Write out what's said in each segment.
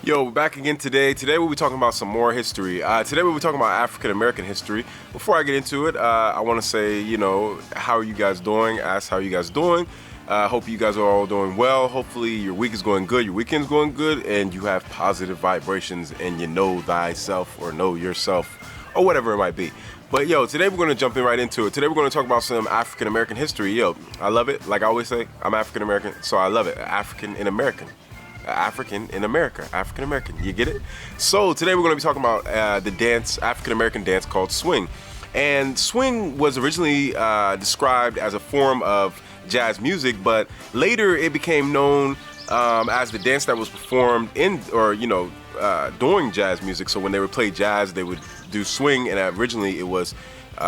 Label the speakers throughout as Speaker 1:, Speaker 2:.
Speaker 1: Yo, we're back again today. Today we'll be talking about some more history. Today we'll be talking about African American history. Before I get into it, I want to say, how are you guys doing? Ask how you guys doing. Hope you guys are all doing well. Hopefully your week is going good, your weekend's going good, and you have positive vibrations and you know thyself or know yourself or whatever it might be. But yo, today we're going to jump in right into it. Today we're going to talk about some African American history. Yo, I love it. Like I always say, I'm African American, so I love it. African in American, you get it? So today we're going to be talking about the dance, African American dance called swing. And swing was originally described as a form of jazz music, but later it became known as the dance that was performed during jazz music. So when they would play jazz, they would do swing, and originally it was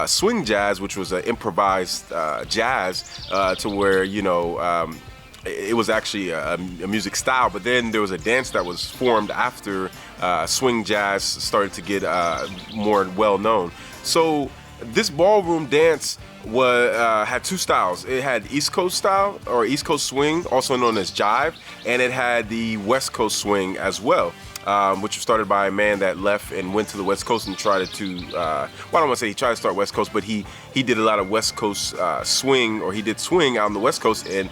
Speaker 1: swing jazz, which was an improvised jazz to where it was actually a music style. But then there was a dance that was formed after swing jazz started to get more well known. So this ballroom dance had two styles. It had East Coast style, or East Coast swing, also known as jive, and it had the West Coast swing as well, which was started by a man that left and went to the West Coast and tried to, I don't want to say he tried to start West Coast, but he did a lot of West Coast swing, or he did swing out on the West Coast, and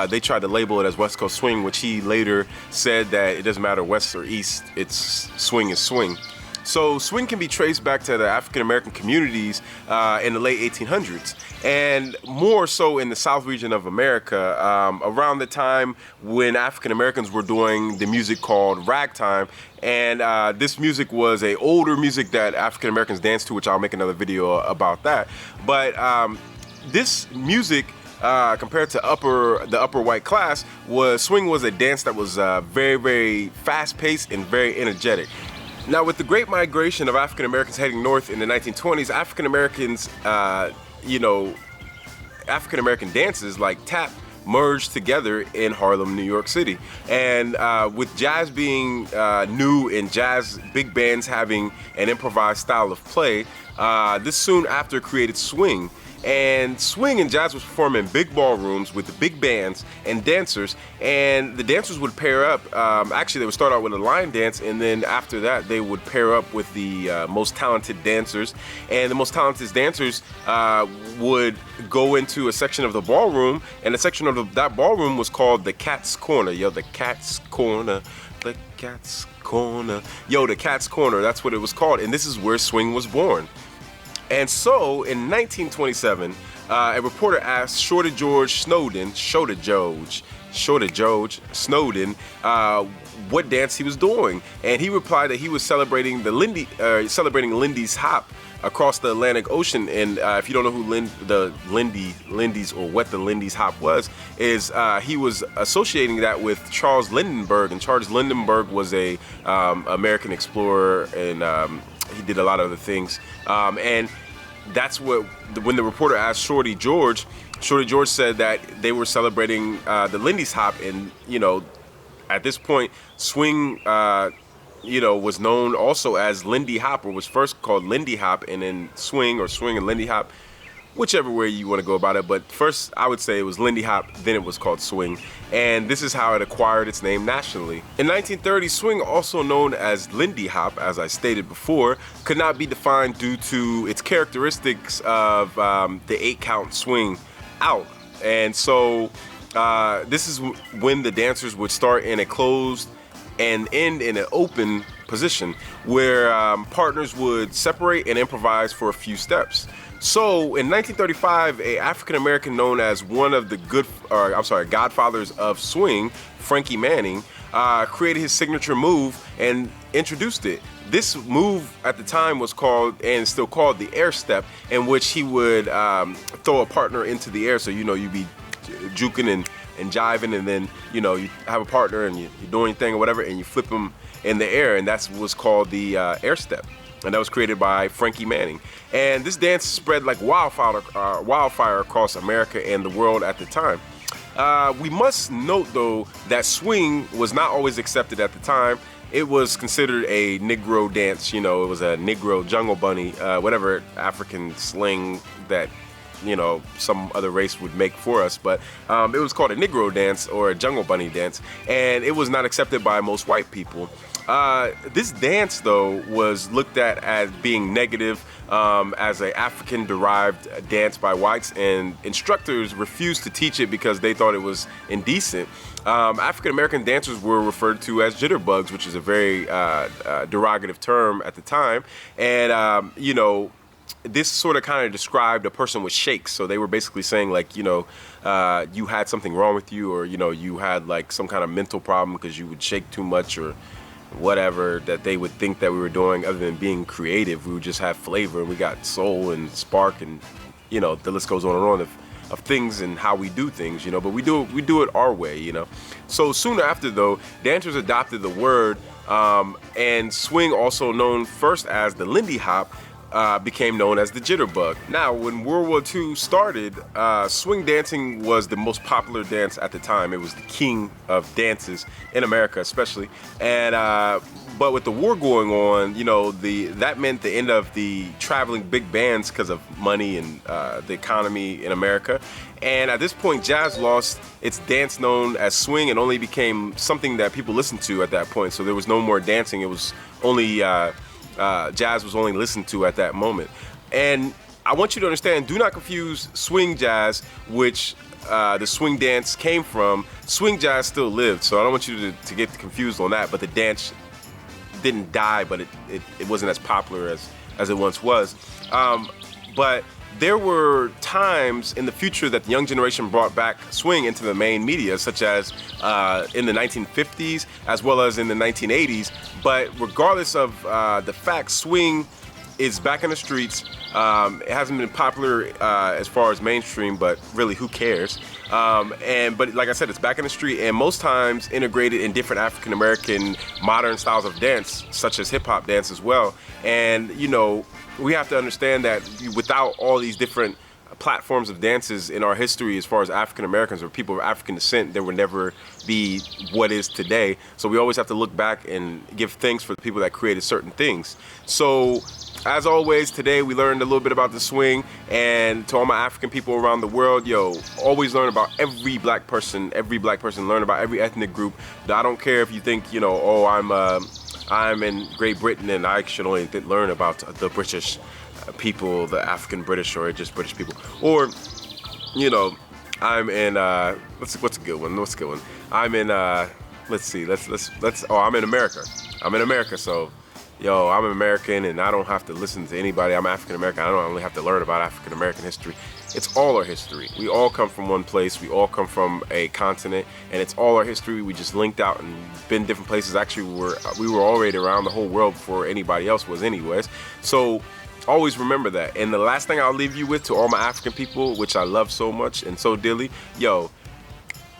Speaker 1: they tried to label it as West Coast swing, which he later said that it doesn't matter West or East, it's swing is swing. So swing can be traced back to the African American communities in the late 1800s, and more so in the South region of America, around the time when African Americans were doing the music called ragtime. And this music was a older music that African Americans danced to, which I'll make another video about that. But this music, compared to the upper white class, swing was a dance that was very, very fast-paced and very energetic. Now, with the Great Migration of African Americans heading north in the 1920s, African American dances like tap merged together in Harlem, New York City. And with jazz being new and jazz big bands having an improvised style of play, this soon after created swing. And swing and jazz was performed in big ballrooms with the big bands and dancers, and the dancers would pair up. Actually, they would start out with a line dance, and then after that, they would pair up with the most talented dancers. And the most talented dancers would go into a section of the ballroom, and a section of that ballroom was called the Cat's Corner. Yo, the Cat's Corner, the Cat's Corner. Yo, the Cat's Corner, that's what it was called, and this is where swing was born. And so, in 1927, a reporter asked Shorty George Snowden, what dance he was doing, and he replied that he was celebrating Lindy's Hop across the Atlantic Ocean. And if you don't know who Lindy's or what the Lindy's Hop was, is he was associating that with Charles Lindbergh, and Charles Lindbergh was a American explorer, and he did a lot of other things, and that's when the reporter asked Shorty George said that they were celebrating the Lindy's Hop, and at this point swing was known also as Lindy Hop, or was first called Lindy Hop, and then swing and Lindy Hop, whichever way you want to go about it. But first, I would say it was Lindy Hop, then it was called swing. And this is how it acquired its name nationally. In 1930, swing, also known as Lindy Hop, as I stated before, could not be defined due to its characteristics of the 8-count swing out. And so this is when the dancers would start in a closed and end in an open position, where partners would separate and improvise for a few steps. So in 1935, a African American known as one of the godfathers of swing, Frankie Manning, created his signature move and introduced it. This move at the time was called, and still called, the air step, in which he would throw a partner into the air. So you'd be juking and jiving, and then you have a partner and you're doing your thing or whatever, and you flip them in the air, and that's what's called the air step. And that was created by Frankie Manning. And this dance spread like wildfire across America and the world at the time. We must note, though, that swing was not always accepted at the time. It was considered a Negro dance. It was a Negro jungle bunny, whatever African slang that some other race would make for us, but it was called a Negro dance or a jungle bunny dance, and it was not accepted by most white people. This dance, though, was looked at as being negative, as an African-derived dance by whites, and instructors refused to teach it because they thought it was indecent. African-American dancers were referred to as jitterbugs, which is a very derogative term at the time. And, this sort of kind of described a person with shakes. So they were basically saying, like, you had something wrong with you, or, you had like some kind of mental problem because you would shake too much or whatever that they would think that we were doing. Other than being creative, we would just have flavor, and we got soul and spark, and the list goes on and on of things and how we do things, but we do it our way. So soon after, though, dancers adopted the word, and swing, also known first as the Lindy Hop, became known as the jitterbug. Now, when World War II started, swing dancing was the most popular dance at the time. It was the king of dances in America, especially. And but with the war going on, that meant the end of the traveling big bands because of money and the economy in America. And at this point, jazz lost its dance known as swing and only became something that people listened to at that point. So there was no more dancing. It was only jazz was only listened to at that moment. And I want you to understand, do not confuse swing jazz, which the swing dance came from. Swing jazz still lived, so I don't want you to get confused on that. But the dance didn't die, but it wasn't as popular as it once was. But there were times in the future that the young generation brought back swing into the main media, such as in the 1950s as well as in the 1980s. But regardless of the fact, swing is back in the streets. It hasn't been popular as far as mainstream, but really, who cares? But like I said, it's back in the street, and most times integrated in different African American modern styles of dance, such as hip hop dance as well. And we have to understand that without all these different platforms of dances in our history, as far as African Americans or people of African descent, there would never be what is today. So we always have to look back and give thanks for the people that created certain things. So as always, today we learned a little bit about the swing, and to all my African people around the world, always learn about every black person, learn about every ethnic group. I don't care if you think, I'm in Great Britain and I should only learn about the British people, the African British, or just British people. Or, I'm in, what's a good one? I'm in, I'm in America. So, I'm American and I don't have to listen to anybody. I'm African American. I don't only have to learn about African American history. It's all our history. We all come from one place. We all come from a continent, and it's all our history. We just linked out and been different places. Actually, we were already around the whole world before anybody else was anyways. So always remember that. And the last thing I'll leave you with, to all my African people, which I love so much and so dearly,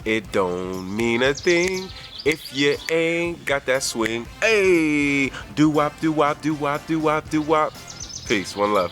Speaker 1: it don't mean a thing if you ain't got that swing. Hey, doo-wop, doo-wop, doo-wop, doo-wop, doo-wop. Peace, one love.